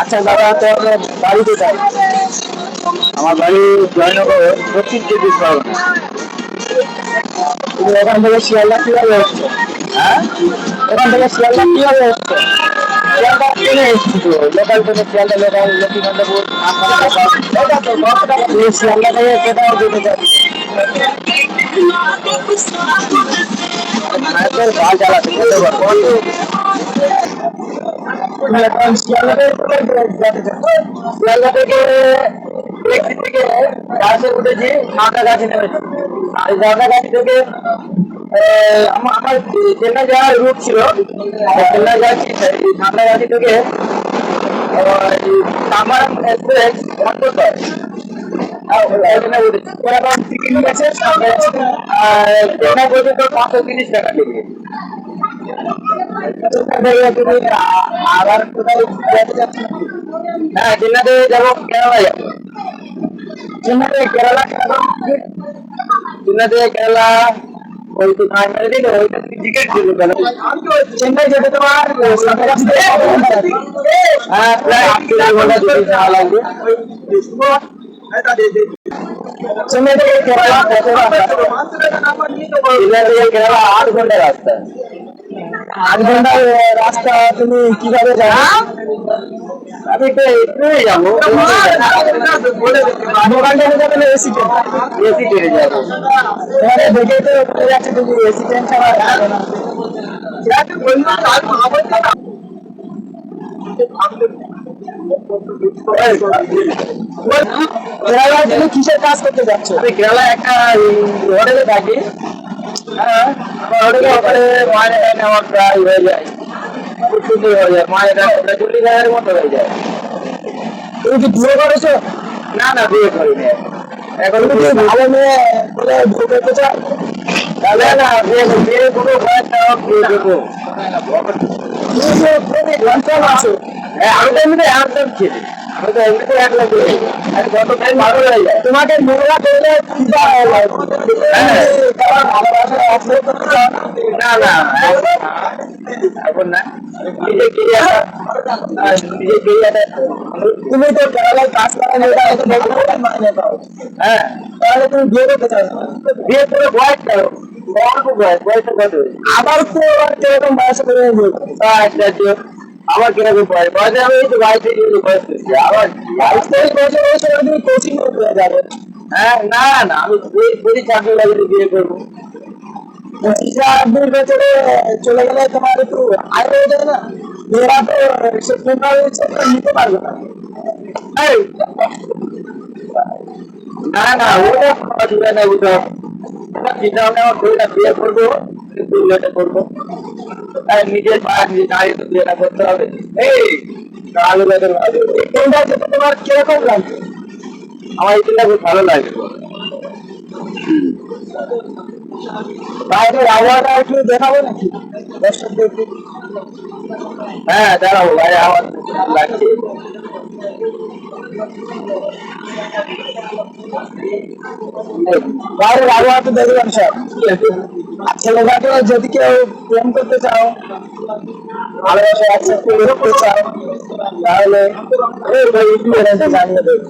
আচ্ছা দাদা, তোর বাড়ি কোথায়? আমার বাড়ি জয়নগর, দক্ষিণ চব্বিশ পরগনা। তুমি এখান থেকে শিয়ালদা কিভাবে হচ্ছে? হ্যাঁ, এখান থেকে শিয়ালদা কিভাবে হচ্ছে? শিয়ালদা ট্রেনে এসেছি তো, লোকাল ট্রেনে, শিয়ালদা লোকাল, লক্ষ্মীকান্তপুর, আমতলা লোকাল। তুমি শিয়ালদা থেকে কোথাও যেতে চাচ্ছ? মায়ের গাছ জ্বালাতে যেতে পারবো। তুমি এখন শিয়ালদা থেকে কোথায় যেতে চাচ্ছ? শিয়ালদা থেকে ট্যাক্সি থেকে বাসে উঠেছি, সাঁতরাগাছি নেমেছি। আর সাঁতরাগাছি থেকে আমার চেন্নাই যাওয়ার রুট ছিল, চেন্নাই যাচ্ছি। সাঁতরাগাছি থেকে তামারাম এক্সপ্রেস বন্ধ হয়। এরকম টিকিট নিয়েছে চেন্নাই পর্যন্ত 530 টাকা টিকিট। তুমি আবার কোথায় যেতে চাচ্ছ? হ্যাঁ, চেন্নাই থেকে যাবো, কেরালা যাবো। চেন্নাই থেকে কেরালা কিরকম টিকিট? চেন্নাই থেকে কেরালা ওই তো কাশ্মীরে দিল, ওইটা টিকিট দিল কেন? চেন্নাই যেতে তোমার সাঁতরাগাছি থেকে কত ঘন্টা লাগবে? হ্যাঁ, প্রায় 8 ঘন্টা 2 টাকা লাগবে। চেন্নাই থেকে কেরালা কত ঘন্টা? চেন্নাই থেকে কেরালা 8 ঘন্টা রাস্তা। 8 ঘন্টার রাস্তা তুমি কিভাবে যাবে? আমি তো একটু যাবো, মোবাইল ট্রেনে যাবে না এসি ট্রেন? এসি ট্রেনে যাবো। এবারে দেখে তো বোঝা যাচ্ছে তুমি এসি ট্রেন ছাড়া যাবে না। কেরালায় তুমি কিসের কাজ করতে যাচ্ছ? আমি কেরালায় একটা হোটেলে থাকি। হ্যাঁ, আমার হোটেলে ওখানে মায়ের এখানে আমার প্রায় হয়ে যায়, খুব সুন্দর হয়ে যায়। মায়ের এখানে 40,000-এর মতো হয়ে যায়। তুমি কি বিয়ে করেছো? না না, বিয়ে করিনি এখন। তুমি কি ভালো মেয়ে বলে বিয়ে করতে চাও? তাহলে না, বিয়ে কোনো বয়স না হোক, বিয়ে করবো। তুমি যে খুবই কনফার্ম আছো? হ্যাঁ, আমি তো এমনিতে একদম ছিল, আমি তো এমনিতে 1 লাখ দিয়ে দিই। আর যত টাইম ভালো হয়ে যায়। তোমাকে মেয়েরা করলে কি বা হ্যাঁ। তোমার ভালোবাসা আসলে করতে চাও? না না, এখন না, নিজে তুমি তো কেরালায় কাজ করা মেয়েরা এত বড় মাইনে পাও, হ্যাঁ, তাহলে তুমি বিয়ে করতে চাও না? বিয়ে করে বয়সটা অল্প বয়সটা কত? আবার তো কিরকম বয়সে করে বিয়ে করবে? আচ্ছা আচ্ছা, আমার কিরকম বয়সে আমি এই তো 22-23 বয়স করছি আবার। 22-23 বছর তুমি কোচিং করতে যাবে? হ্যাঁ, না না, আমি যদি চাকরি লাগিয়ে বিয়ে করবো। 25-20 বছরে চলে গেলে তোমার একটু আয় হয়ে যায় না? মেয়েরা তো সেপ্টেম্বর নিতে পারবে না। এই, না না, ওটা কোনো অসুবিধা নেই। ওটা চিন্তা ভাবনা আমার করি না, বিয়ে করবো, একটু লেটে করবো। আর নিজের পা নিজে দাঁড়িয়ে তো বিয়েটা করতে হবে। এই কালো বেতন ভালো, এই ট্রেনটা যেতে তোমার কিরকম লাগছে? আমার এই চিন্তা খুব ভালো লাগে। বাইরের আবহাওয়াটা একটু দেখাবো নাকি দর্শকদেরকে? হ্যাঁ, দাঁড়াবো, ভাই আমার লাগছে। বাইরের আবহাওয়া তো দেখবেন সব। ছেলেটাকে যদি কেউ প্রেম করতে চাও, ভালোবাসা অ্যাকসেপ্ট করতে চাও, তাহলে জানিয়ে দেবে।